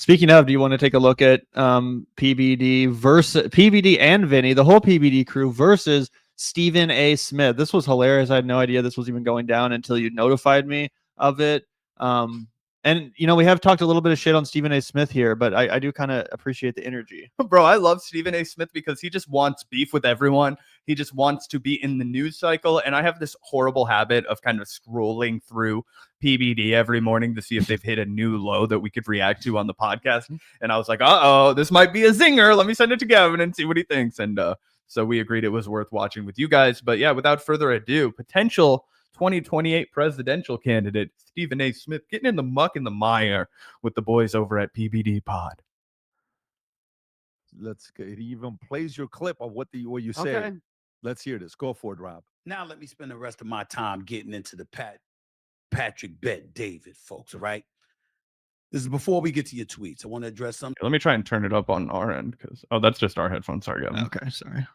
Speaking of, do you want to take a look at PBD versus PBD and Vinny, the whole PBD crew versus Stephen A. Smith? This was hilarious. I had no idea this was even going down until you notified me of it. And, you know, we have talked a little bit of shit on Stephen A. Smith here, but I do kind of appreciate the energy. Bro, I love Stephen A. Smith because he just wants beef with everyone. He just wants to be in the news cycle. And I have this horrible habit of kind of scrolling through PBD every morning to see if they've hit a new low that we could react to on the podcast. And I was like, uh-oh, this might be a zinger. Let me send it to Gavin and see what he thinks. And so we agreed it was worth watching with you guys. But yeah, without further ado, potential 2028 presidential candidate Stephen A. Smith getting in the muck and the mire with the boys over at PBD Pod. Let's get, he even plays your clip of what you say. Okay. Let's hear this. Go for it, Rob. Now let me spend the rest of my time getting into the Patrick Bet David, folks. All right. This is before we get to your tweets. I want to address something. Let me try and turn it up on our end because that's just our headphones. Sorry, Gavin. Okay, sorry.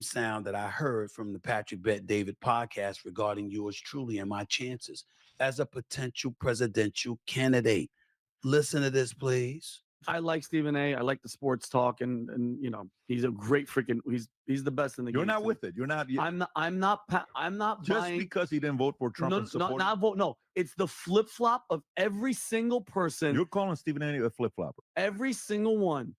Sound that I heard from the Patrick Bet David podcast regarding yours truly and my chances as a potential presidential candidate. Listen to this, please. I like Stephen A. I like the sports talk, and you know, he's a great freaking. He's the best in the game. You're not with it. You're not. I'm not just buying, because he didn't vote for Trump. No, not vote. No, it's the flip flop of every single person. You're calling Stephen A. a flip flopper. Every single one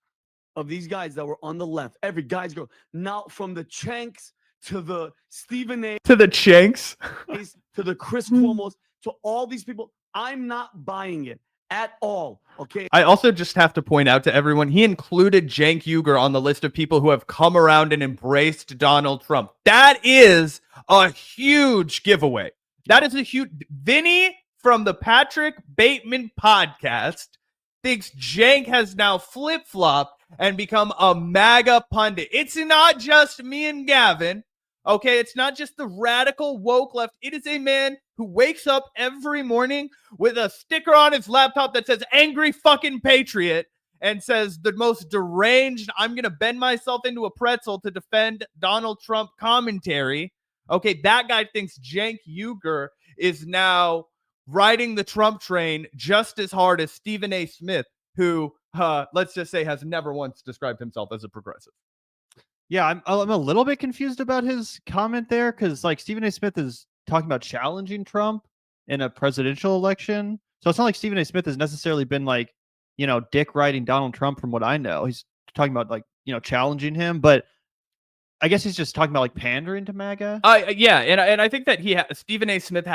of these guys that were on the left, every guy's girl. Now from the Chanks to the Stephen A. to the Chanks to the Chris Cuomo's to all these people, I'm not buying it at all. Okay. I also just have to point out to everyone, he included Cenk Uygur on the list of people who have come around and embraced Donald Trump. That is a huge giveaway. That is a huge. Vinny from the Patrick Bateman podcast thinks Cenk has now flip-flopped and become a MAGA pundit. It's not just me and Gavin. Okay, it's not just the radical woke left. It is a man who wakes up every morning with a sticker on his laptop that says angry fucking patriot and says the most deranged, I'm going to bend myself into a pretzel to defend Donald Trump commentary. Okay, that guy thinks Cenk Uygur is now riding the Trump train just as hard as Stephen A. Smith, who, let's just say, has never once described himself as a progressive. Yeah, I'm a little bit confused about his comment there because, like, Stephen A. Smith is talking about challenging Trump in a presidential election. So it's not like Stephen A. Smith has necessarily been, like, you know, dick riding Donald Trump from what I know. He's talking about, like, you know, challenging him. But I guess he's just talking about, like, pandering to MAGA. Yeah, and I think that Stephen A. Smith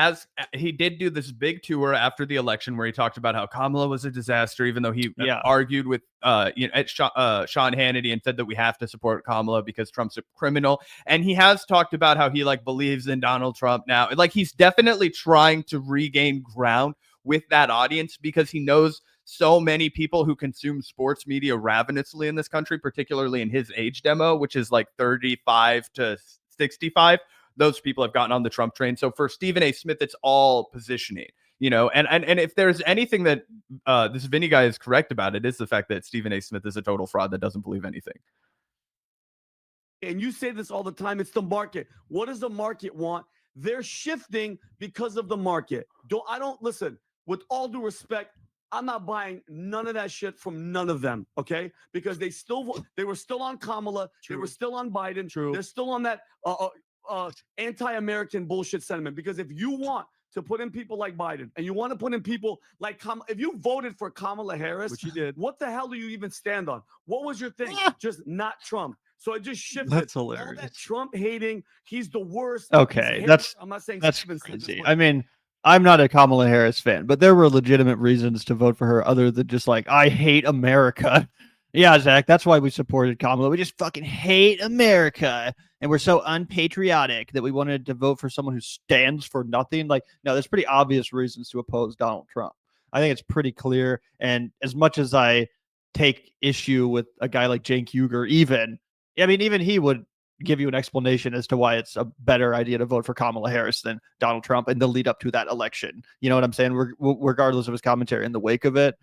he did do this big tour after the election where he talked about how Kamala was a disaster, even though he argued with Sean Hannity and said that we have to support Kamala because Trump's a criminal. And he has talked about how he believes in Donald Trump now. Like, he's definitely trying to regain ground with that audience because he knows so many people who consume sports media ravenously in this country, particularly in his age demo, which is like 35 to 65. Those people have gotten on the Trump train. So for Stephen A. Smith, it's all positioning, you know, and if there's anything that this Vinny guy is correct about, it is the fact that Stephen A. Smith is a total fraud that doesn't believe anything. And you say this all the time. It's the market. What does the market want? They're shifting because of the market. Listen, with all due respect, I'm not buying none of that shit from none of them, okay? Because they were still on Kamala. True. They were still on Biden. True. They're still on that anti-American bullshit sentiment. Because if you want to put in people like Biden and you want to put in people like if you voted for Kamala Harris, which you did, what the hell do you even stand on? What was your thing? Just not Trump. So it just shifted. That's hilarious. All that Trump hating, he's the worst. Okay, I'm not saying that's crazy. I mean, I'm not a Kamala Harris fan, but there were legitimate reasons to vote for her other than just like, I hate America. Yeah, Zach, that's why we supported Kamala. We just fucking hate America. And we're so unpatriotic that we wanted to vote for someone who stands for nothing. Like, no, there's pretty obvious reasons to oppose Donald Trump. I think it's pretty clear. And as much as I take issue with a guy like Cenk Uygur, even he would give you an explanation as to why it's a better idea to vote for Kamala Harris than Donald Trump in the lead up to that election. You know what I'm saying? Regardless of his commentary in the wake of it.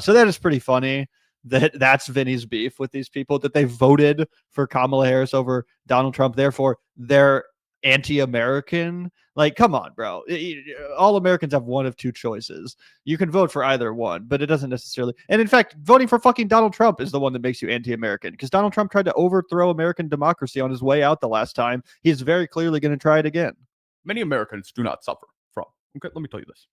So that is pretty funny that's Vinny's beef with these people, that they voted for Kamala Harris over Donald Trump. Therefore, they're anti-American. Like, come on, bro. All Americans have one of two choices. You can vote for either one, but it doesn't necessarily. And in fact, voting for fucking Donald Trump is the one that makes you anti-American, because Donald Trump tried to overthrow American democracy on his way out the last time. He's very clearly going to try it again. Many Americans do not suffer from, okay, let me tell you this,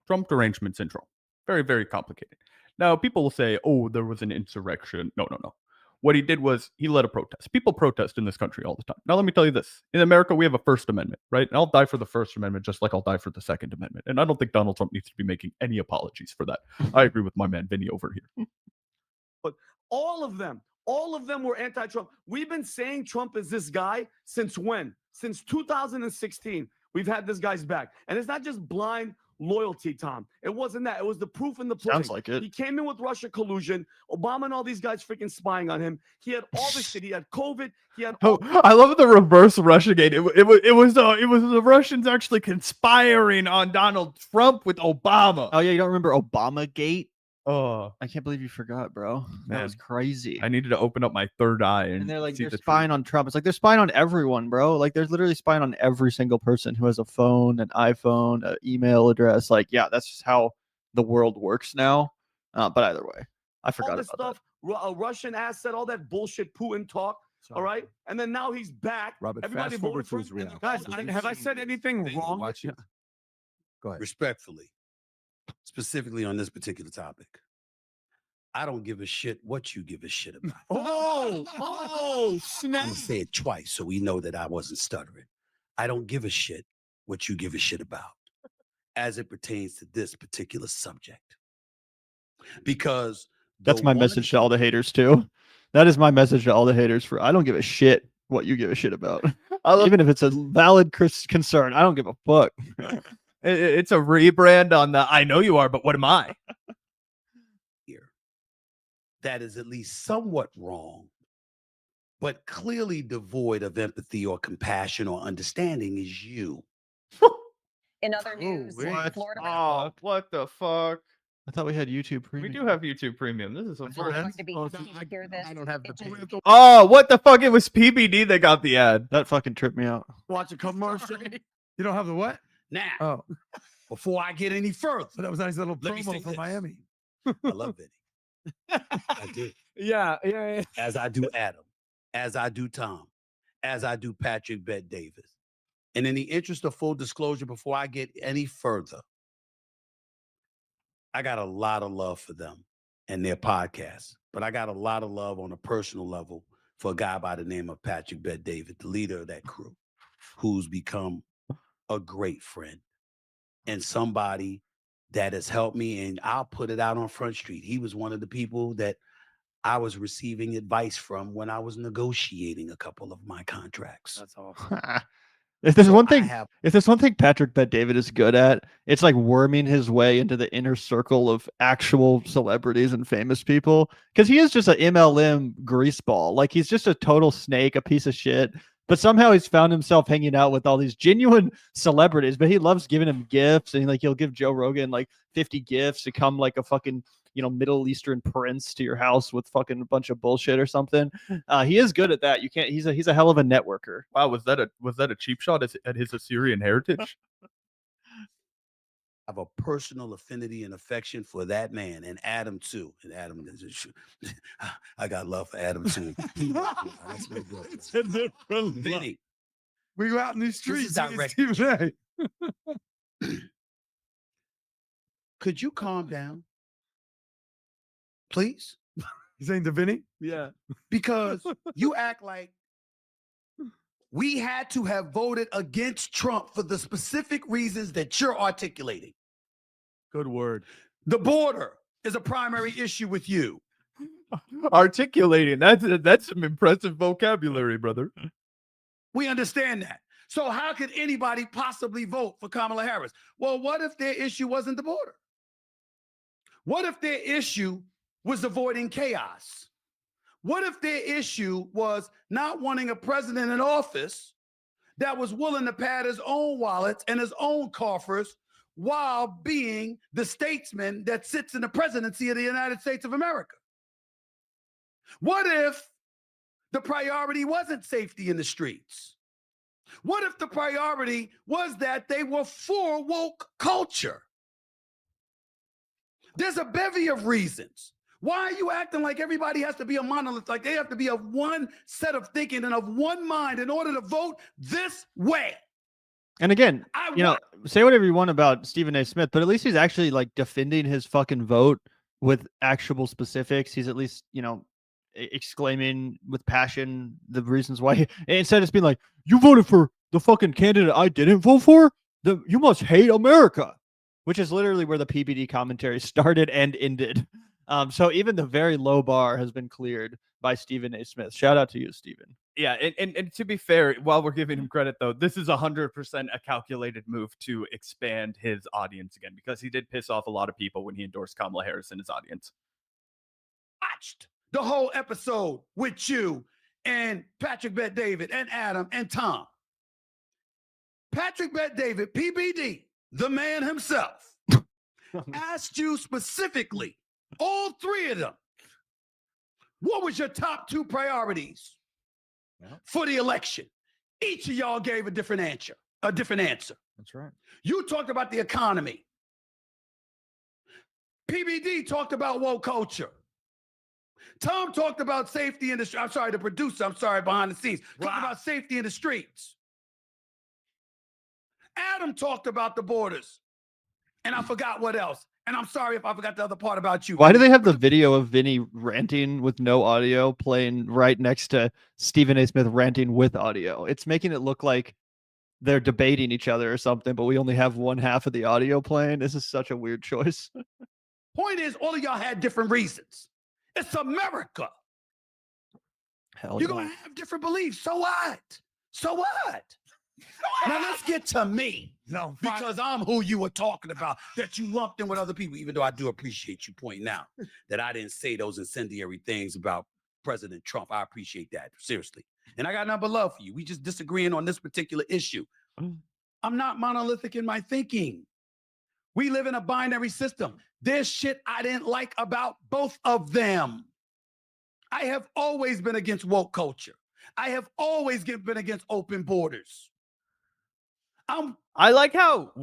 Trump derangement syndrome. Very, very complicated. Now, people will say, oh, there was an insurrection. No. What he did was he led a protest. People protest in this country all the time. Now, let me tell you this. In America, we have a First Amendment, right? And I'll die for the First Amendment just like I'll die for the Second Amendment. And I don't think Donald Trump needs to be making any apologies for that. I agree with my man Vinny over here. But all of them were anti-Trump. We've been saying Trump is this guy since when? Since 2016. We've had this guy's back. And it's not just blind loyalty, Tom. It wasn't that. It was the proof in the pudding. Sounds like it. He came in with Russia collusion, Obama and all these guys freaking spying on him. He had all this shit. He had COVID. He had all I love the reverse Russiagate. It was the Russians actually conspiring on Donald Trump with Obama. Oh yeah, you don't remember Obamagate? Oh, I can't believe you forgot, bro. That Man. was crazy. I needed to open up my third eye And they're like, see they're the spying truth. on Trump. It's like they're spying on everyone, bro. Like, there's literally spying on every single person who has a phone, an iPhone, an email address. Like, yeah, that's just how the world works now. But either way, I forgot all about this stuff, a Russian asset, all that bullshit Putin talk. All right, and then now he's back. Robert, Everybody fast forward voted for to his him. reaction. Guys, So you've have I seen said anything things, wrong? watch it. Go ahead. Respectfully, specifically on this particular topic, I don't give a shit what you give a shit about. Oh, I'm gonna snap! say it twice so we know that I wasn't stuttering. I don't give a shit what you give a shit about as it pertains to this particular subject. Because That's my message to all the haters too. That is my message to all the haters. I don't give a shit what you give a shit about. Even if it's a valid concern, I don't give a fuck. It's a rebrand on the I know you are, but what am I? here that is at least somewhat wrong, but clearly devoid of empathy or compassion or understanding is you. In other news, what? Florida Oh, what the fuck? I thought we had YouTube We Premium. do have YouTube Premium. This is a is going first. to be hear this. I don't have the It just- Premium. Oh, what the fuck? It was PBD that got the ad. That fucking tripped me out. Watch a commercial. You don't have the what? Now, Oh, before I get any further, so that was a nice little Let me say promo from this. Miami. I love Vinny, I do, Yeah. as I do Adam, as I do Tom, as I do Patrick Bet Davis. And in the interest of full disclosure, before I get any further, I got a lot of love for them and their podcast, but I got a lot of love on a personal level for a guy by the name of Patrick Bet David, the leader of that crew, who's become a great friend and somebody that has helped me. And I'll put it out on Front Street. He was one of the people that I was receiving advice from when I was negotiating a couple of my contracts. That's awesome. If there's So one I thing, have if there's one thing Patrick Bet David is good at, it's like worming his way into the inner circle of actual celebrities and famous people. Because he is just an MLM greaseball. Like, he's just a total snake, a piece of shit. But somehow he's found himself hanging out with all these genuine celebrities. But he loves giving them gifts, and like he'll give Joe Rogan like 50 gifts to come like a fucking Middle Eastern prince to your house with fucking a bunch of bullshit or something. He is good at that. You can't. He's a hell of a networker. Wow, was that a cheap shot at his Assyrian heritage? have a personal affinity and affection for that man and Adam too. And Adam is I got love for Adam too. That's my brother. It's a different love. Vinny, We go out in these is streets. direct. Stephen A. could you calm down? Please? You saying to Vinny? Yeah. Because you act like we had to have voted against Trump for the specific reasons that you're articulating. Good word. The border is a primary issue with you. Articulating. That's some impressive vocabulary, brother. We understand that. So how could anybody possibly vote for Kamala Harris? Well, what if their issue wasn't the border? What if their issue was avoiding chaos? What if their issue was not wanting a president in office that was willing to pad his own wallets and his own coffers while being the statesman that sits in the presidency of the United States of America? What if the priority wasn't safety in the streets? What if the priority was that they were for woke culture? There's a bevy of reasons. Why are you acting like everybody has to be a monolith, like they have to be of one set of thinking and of one mind in order to vote this way? And again, I you know, want- say whatever you want about Stephen A. Smith, but at least he's actually like defending his fucking vote with actual specifics. He's at least, you know, exclaiming with passion the reasons why. Instead of just being like, "You voted for the fucking candidate I didn't vote for. You must hate America," which is literally where the PBD commentary started and ended. So even the very low bar has been cleared by Stephen A. Smith. Shout out to you, Stephen. Yeah, and to be fair, while we're giving him credit, though, this is 100% a calculated move to expand his audience again, because he did piss off a lot of people when he endorsed Kamala Harris in his audience. Watched the whole episode with you and Patrick Bet David and Adam and Tom. Patrick Bet David, PBD, the man himself, asked you specifically, all three of them, what was your top two priorities for the election? Each of y'all gave a different answer. That's right. You talked about the economy. PBD talked about woke culture. Tom talked about safety in the, I'm sorry, the producer, I'm sorry, behind the scenes, talked about safety in the streets. Adam talked about the borders. And I forgot what else. And I'm sorry if I forgot the other part about you. Why do they have the video of Vinny ranting with no audio playing right next to Stephen A. Smith ranting with audio? It's making it look like they're debating each other or something, but we only have one half of the audio playing. This is such a weird choice. Point is, all of y'all had different reasons. It's America. Hell You're yeah. going to have different beliefs. So what? So what? Now let's get to me. No, Because I'm who you were talking about, that you lumped in with other people, even though I do appreciate you pointing out that I didn't say those incendiary things about President Trump. I appreciate that, seriously. And I got nothing but love for you. We just disagreeing on this particular issue. I'm not monolithic in my thinking. We live in a binary system. There's shit I didn't like about both of them. I have always been against woke culture. I have always been against open borders. I like how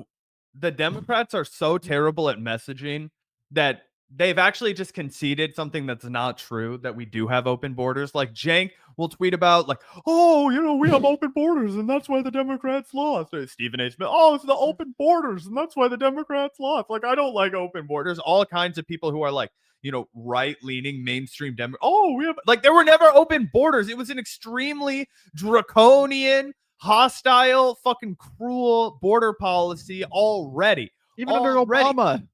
the Democrats are so terrible at messaging that they've actually just conceded something that's not true, that we do have open borders. Like Jank will tweet about like, oh, you know, we have open borders and that's why the Democrats lost. Or Stephen A. Smith, oh, it's the open borders and that's why the Democrats lost. Like, I don't like open borders. All kinds of people who are like, you know, right-leaning mainstream oh, we have, like, there were never open borders. It was an extremely draconian, hostile, fucking cruel border policy already. Even under Obama.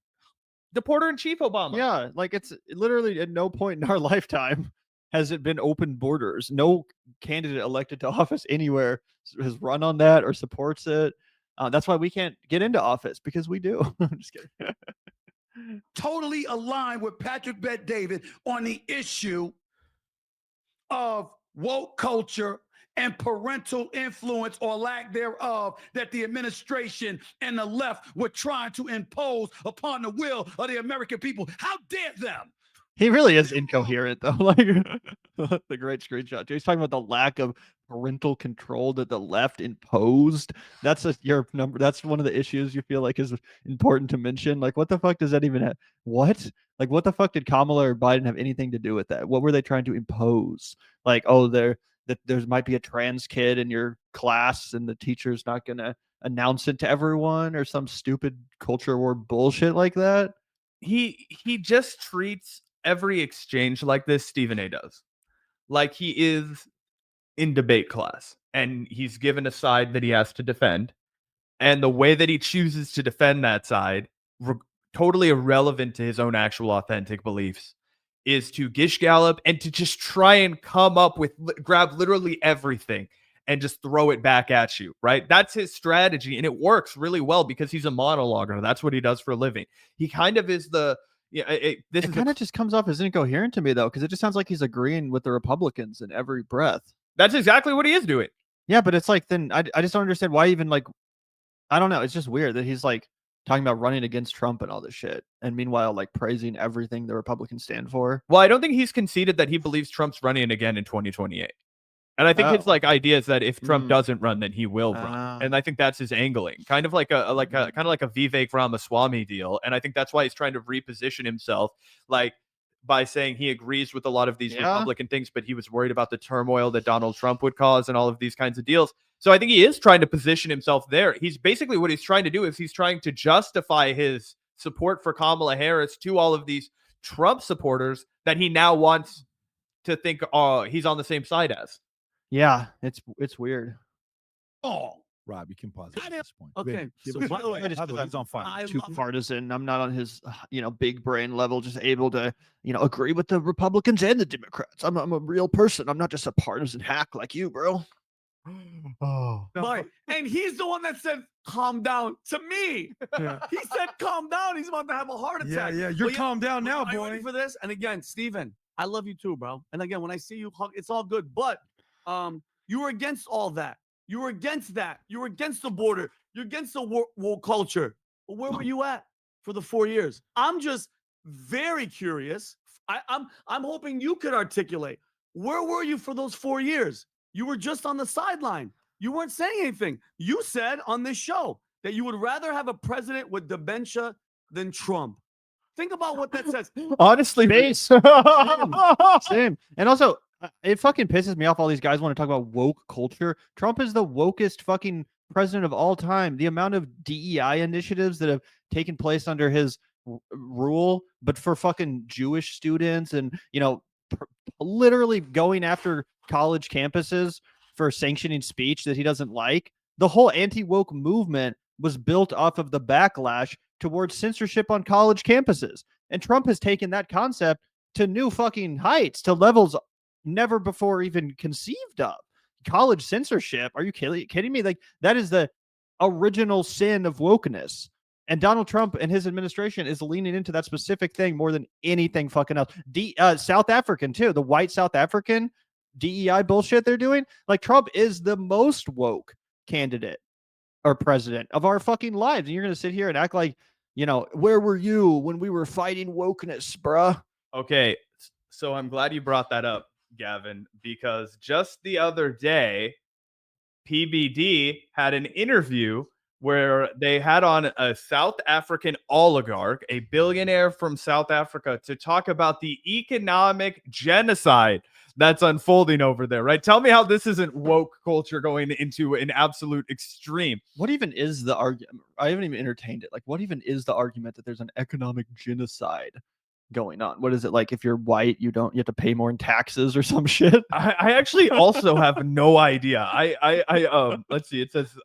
The Porter-in-Chief Obama. Yeah, like it's literally at no point in our lifetime has it been open borders. No candidate elected to office anywhere has run on that or supports it. That's why we can't get into office, because we do. I'm just kidding. Totally aligned with Patrick Bet David on the issue of woke culture and parental influence or lack thereof that the administration and the left were trying to impose upon the will of the American people. How dare them? He really is incoherent, though. Like the great screenshot. He's talking about the lack of parental control that the left imposed. That's your number. That's one of the issues you feel like is important to mention. Like, what the fuck does that even have? What? Like, what the fuck did Kamala or Biden have anything to do with that? What were they trying to impose? Like, oh, there might be a trans kid in your class and the teacher's not going to announce it to everyone, or some stupid culture war bullshit like that. He just treats every exchange like this, Stephen A. does. Like he is in debate class and he's given a side that he has to defend. And the way that he chooses to defend that side, totally irrelevant to his own actual authentic beliefs, is to gish gallop and to just try and come up with, grab literally everything and just throw it back at you, right? That's his strategy, and it works really well because he's a monologuer. That's what he does for a living. He kind of is the, it kind of just comes off as incoherent to me, though, because it just sounds like he's agreeing with the Republicans in every breath. That's exactly what he is doing. Yeah, but it's like, then I just don't understand why even, like, I don't know. It's just weird that he's like talking about running against Trump and all this shit, and meanwhile like praising everything the Republicans stand for. Well, I don't think he's conceded that he believes Trump's running again in 2028. And I think his Oh. like idea is that if Trump Mm. doesn't run, then he will run. Ah. And I think that's his angling, kind of like a Vivek Ramaswamy deal. And I think that's why he's trying to reposition himself, like by saying he agrees with a lot of these Yeah. Republican things, but he was worried about the turmoil that Donald Trump would cause and all of these kinds of deals. So I think he is trying to position himself there. He's basically what he's trying to do is he's trying to justify his support for Kamala Harris to all of these Trump supporters that he now wants to think he's on the same side as. Yeah, it's weird. Oh, Rob, you can pause at this point. Okay, Give so us- by the way, he's on fire. I Too love- partisan. I'm not on his, big brain level, just able to, agree with the Republicans and the Democrats. I'm a real person. I'm not just a partisan hack like you, bro. Oh. Right. And he's the one that said, calm down to me. Yeah. He said, calm down. He's about to have a heart Yeah, attack. yeah. You're Well, calm down now, Are you ready boy. for this? And again, Steven, I love you too, bro. And again, when I see you, it's all good. But you were against all that. You were against that. You were against the border. You're against the woke culture. But where were you at for the 4 years? I'm just very curious. I'm hoping you could articulate. Where were you for those 4 years? You were just on the sideline. You weren't saying anything. You said on this show that you would rather have a president with dementia than Trump. Think about what that says. Honestly, Base. Same. And also, it fucking pisses me off all these guys want to talk about woke culture. Trump is the wokest fucking president of all time. The amount of DEI initiatives that have taken place under his rule, but for fucking Jewish students and, literally going after college campuses for sanctioning speech that he doesn't like. The whole anti-woke movement was built off of the backlash towards censorship on college campuses. And Trump has taken that concept to new fucking heights, to levels never before even conceived of. College censorship? Are you kidding me? Like, that is the original sin of wokeness. And Donald Trump and his administration is leaning into that specific thing more than anything fucking else. South African too, the white South African DEI bullshit they're doing. Like, Trump is the most woke candidate or president of our fucking lives. And you're going to sit here and act like, where were you when we were fighting wokeness, bruh? Okay, so I'm glad you brought that up, Gavin, because just the other day, PBD had an interview where they had on a South African oligarch, a billionaire from South Africa, to talk about the economic genocide that's unfolding over there, right? Tell me how this isn't woke culture going into an absolute extreme. What even is the argument? I haven't even entertained it. Like, what even is the argument that there's an economic genocide going on? What is it, like if you're white, you have to pay more in taxes or some shit? I actually also have no idea. Let's see. It says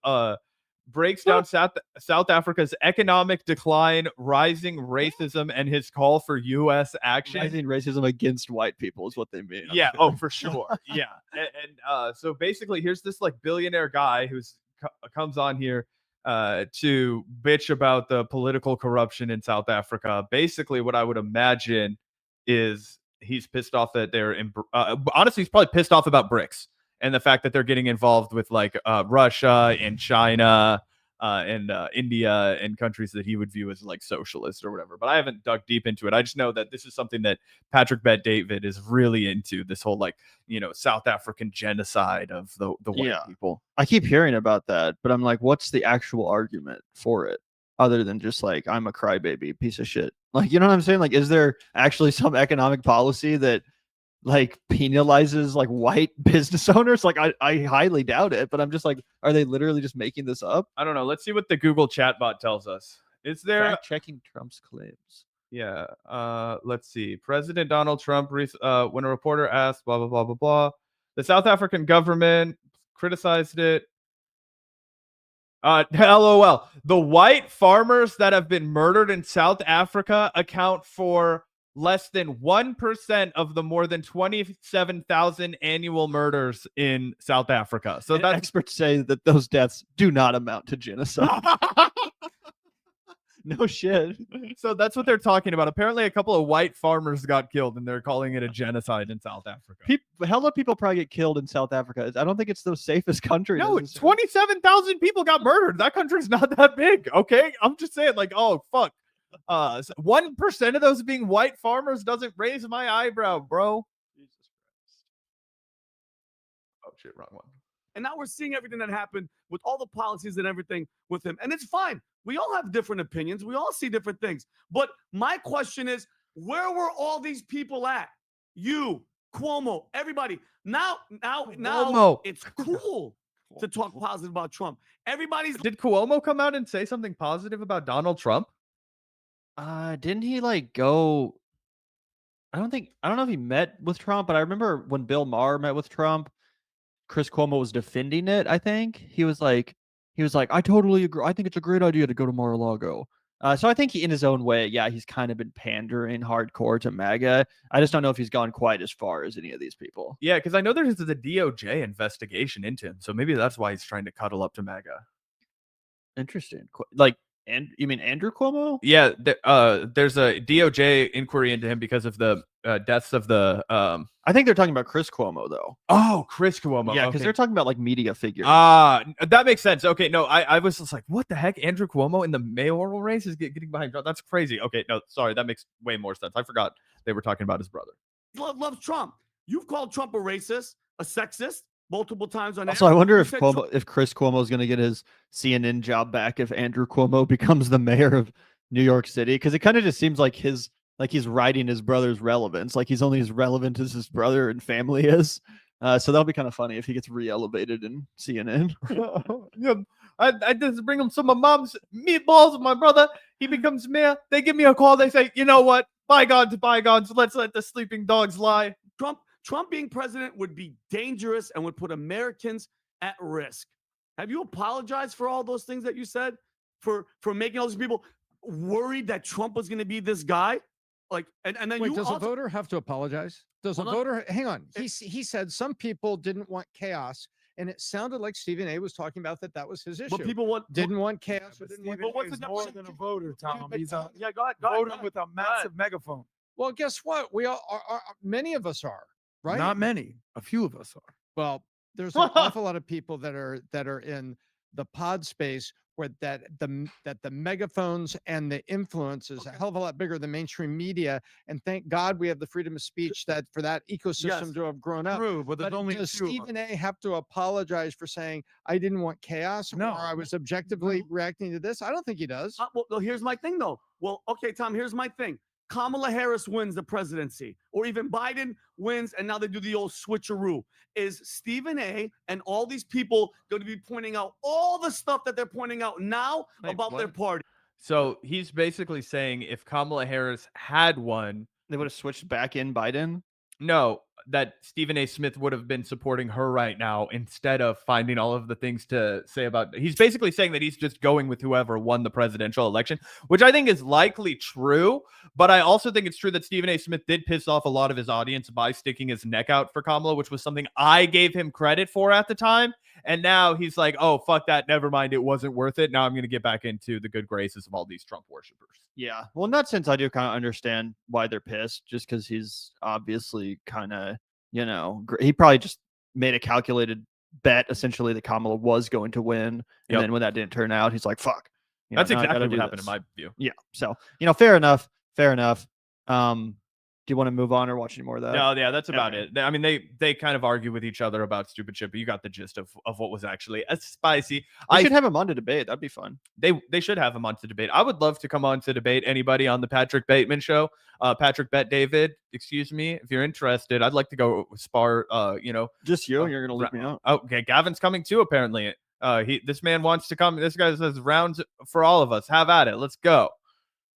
breaks down South Africa's economic decline, rising racism, and his call for U.S. action. Rising racism against white people is what they mean. I'm Yeah. sure. Oh, for sure. Yeah. And so basically, here's this like billionaire guy who's comes on here to bitch about the political corruption in South Africa. Basically, what I would imagine is he's pissed off that they're honestly, he's probably pissed off about BRICS and the fact that they're getting involved with like Russia and China and India and countries that he would view as like socialist or whatever. But I haven't dug deep into it. I just know that this is something that Patrick Bet David is really into, this whole like, South African genocide of the white people. I keep hearing about that, but I'm like, what's the actual argument for it? Other than just like, I'm a crybaby piece of shit. Like, you know what I'm saying? Like, is there actually some economic policy that like penalizes like white business owners? Like, I highly doubt it, but I'm just like, are they literally just making this up? I don't know. Let's see what the Google chatbot tells us. Is there Fact checking Trump's claims? Yeah. Let's see. President Donald Trump, when a reporter asked, blah, blah, blah, blah, blah, the South African government criticized it. LOL. The white farmers that have been murdered in South Africa account for less than 1% of the more than 27,000 annual murders in South Africa. So that's experts say that those deaths do not amount to genocide. No shit. So that's what they're talking about. Apparently, a couple of white farmers got killed, and they're calling it a genocide in South Africa. Hella people probably get killed in South Africa. I don't think it's the safest country. No, 27,000 people got murdered. That country's not that big. Okay, I'm just saying, like, oh fuck, 1% of those being white farmers doesn't raise my eyebrow, bro. Oh shit, wrong one. And now we're seeing everything that happened with all the policies and everything with him. And it's fine. We all have different opinions. We all see different things. But my question is, where were all these people at? You, Cuomo, everybody. Now Cuomo. it's cool to talk positive about Trump. Everybody's Did Cuomo come out and say something positive about Donald Trump? Didn't he like go? I don't know if he met with Trump, but I remember when Bill Maher met with Trump, Chris Cuomo was defending it. I think he was like, I totally agree. I think it's a great idea to go to Mar-a-Lago. So I think in his own way, yeah, he's kind of been pandering hardcore to MAGA. I just don't know if he's gone quite as far as any of these people. Yeah, because I know there's the DOJ investigation into him, so maybe that's why he's trying to cuddle up to MAGA. Interesting. Like, and you mean Andrew Cuomo? Yeah, there's a DOJ inquiry into him because of the deaths of the. I think they're talking about Chris Cuomo though. Oh, Chris Cuomo. Yeah, because they're talking about like media figures. That makes sense. Okay, no, I was just like, what the heck? Andrew Cuomo in the mayoral race is getting behind Trump. That's crazy. Okay, no, sorry, that makes way more sense. I forgot they were talking about his brother. loves Trump. You've called Trump a racist, a sexist multiple times on. Also, I wonder if Trump- if Chris Cuomo is going to get his CNN job back if Andrew Cuomo becomes the mayor of New York City, because it kind of just seems like he's riding his brother's relevance, like he's only as relevant as his brother and family is. So that'll be kind of funny if he gets re-elevated in CNN. Yeah, I just bring him some of my mom's meatballs, my brother. He becomes mayor. They give me a call. They say, you know what? Bygones, bygones. Let's let the sleeping dogs lie. Trump being president would be dangerous and would put Americans at risk. Have you apologized for all those things that you said? For making all those people worried that Trump was going to be this guy? Like, and then Wait, you does also, a voter have to apologize? Does a Hold on. voter hang on? He said some people didn't want chaos, and it sounded like Stephen A was talking about that was his issue. but people want didn't want chaos. or But didn't want- Stephen what's A is the more difference? than a voter, Tom. He's a yeah, go ahead, go ahead, voter go ahead. with a massive megaphone. Well, guess what? We all are many of us are, right? Not many. A few of us are. Well, there's an awful lot of people that are in the pod space where that the megaphones and the influence is a hell of a lot bigger than mainstream media. And thank God we have the freedom of speech that for that ecosystem Yes. to have grown up. True, but there's But only does a few of us. Stephen A have to apologize for saying I didn't want chaos No. or I was objectively reacting to this? I don't think he does. well, here's my thing, though. Well, okay, Tom, here's my thing. Kamala Harris wins the presidency, or even Biden wins, and now they do the old switcheroo. Is Stephen A and all these people going to be pointing out all the stuff that they're pointing out now Wait, about their what? party? So he's basically saying if Kamala Harris had won, They would have switched back in Biden. no, that Stephen A. Smith would have been supporting her right now instead of finding all of the things to say about. He's basically saying that he's just going with whoever won the presidential election, which I think is likely true. But I also think it's true that Stephen A. Smith did piss off a lot of his audience by sticking his neck out for Kamala, which was something I gave him credit for at the time. And now he's like, oh, fuck that. Never mind. It wasn't worth it. Now I'm going to get back into the good graces of all these Trump worshipers. Yeah. Well, in that sense, I do kind of understand why they're pissed, just because he's obviously kind of, he probably just made a calculated bet, essentially, that Kamala was going to win. And Yep. then when that didn't turn out, he's like, fuck. That's now I exactly gotta what do happened this. in my view. Yeah. So, fair enough. Fair enough. Do you want to move on or watch any more of that? No, yeah, that's about Okay. it. I mean, they kind of argue with each other about stupid shit, but you got the gist of what was actually spicy. We should have him on to debate. That'd be fun. They should have him on to debate. I would love to come on to debate anybody on the Patrick Bateman show. Patrick Bet David, excuse me, if you're interested, I'd like to go spar. Just you. Oh, You're going to leave me out. Oh, okay, Gavin's coming too. Apparently, this man wants to come. This guy says rounds for all of us. Have at it. Let's go.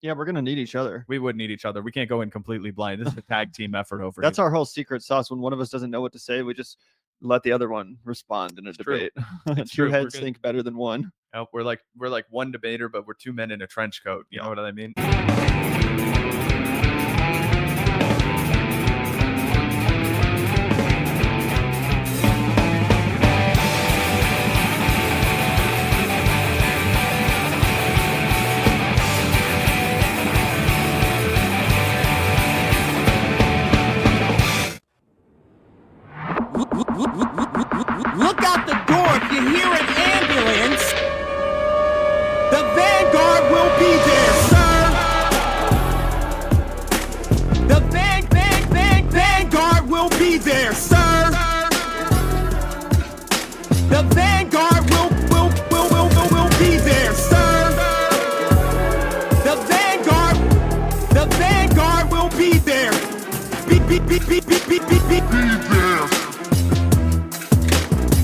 Yeah, we're going to need each other. We would need each other. We can't go in completely blind. This is a tag team effort over That's here. our whole secret sauce. When one of us doesn't know what to say, we just let the other one respond in a true. debate. It's Two true. We're heads good. think better than one. Oh, we're like one debater, but we're two men in a trench coat. You know what I mean? Look out the door if you hear an ambulance. The Vanguard will be there, sir. The Vanguard will be there, sir.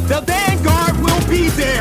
The vanguard will be there.